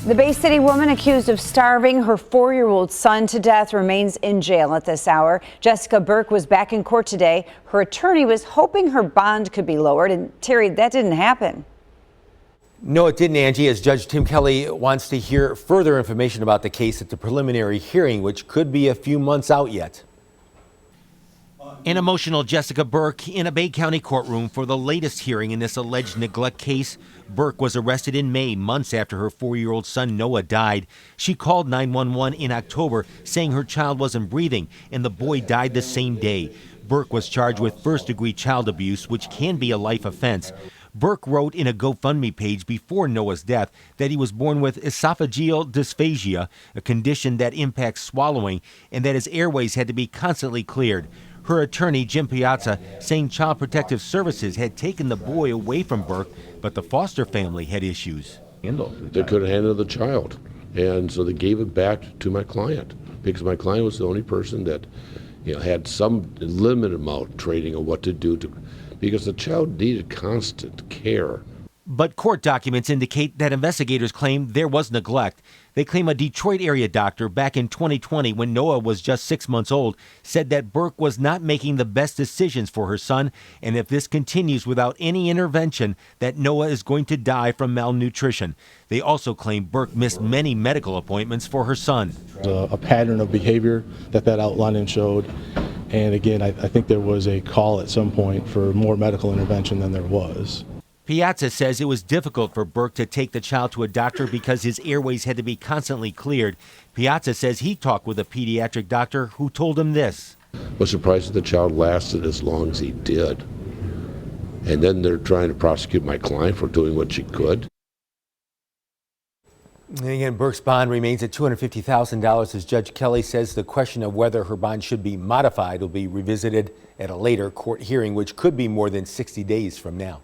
The Bay City woman accused of starving her 4-year-old son to death remains in jail at this hour. Jessica Burke was back in court today. Her attorney was hoping her bond could be lowered, and Terry, that didn't happen. No, it didn't, Angie, as Judge Tim Kelly wants to hear further information about the case at the preliminary hearing, which could be a few months out yet. An emotional Jessica Burke in a Bay County courtroom for the latest hearing in this alleged neglect case. Burke was arrested in May, months after her 4-year-old son Noah died. She called 911 in October, saying her child wasn't breathing, and the boy died the same day. Burke was charged with first-degree child abuse, which can be a life offense. Burke wrote in a GoFundMe page before Noah's death that he was born with esophageal dysphagia, a condition that impacts swallowing, and that his airways had to be constantly cleared. Her attorney, Jim Piazza, saying Child Protective Services had taken the boy away from Burke, but the foster family had issues. They couldn't handle the child, and so they gave it back to my client, because my client was the only person that had some limited amount of training on what to do, because the child needed constant care. But court documents indicate that investigators claim there was neglect. They claim a Detroit area doctor back in 2020, when Noah was just 6 months old, said that Burke was not making the best decisions for her son, and if this continues without any intervention, that Noah is going to die from malnutrition. They also claim Burke missed many medical appointments for her son. A pattern of behavior that outlining showed, and again, I think there was a call at some point for more medical intervention than there was. Piazza says it was difficult for Burke to take the child to a doctor because his airways had to be constantly cleared. Piazza says he talked with a pediatric doctor who told him this. I was surprised that the child lasted as long as he did. And then they're trying to prosecute my client for doing what she could. And again, Burke's bond remains at $250,000 as Judge Kelly says the question of whether her bond should be modified will be revisited at a later court hearing, which could be more than 60 days from now.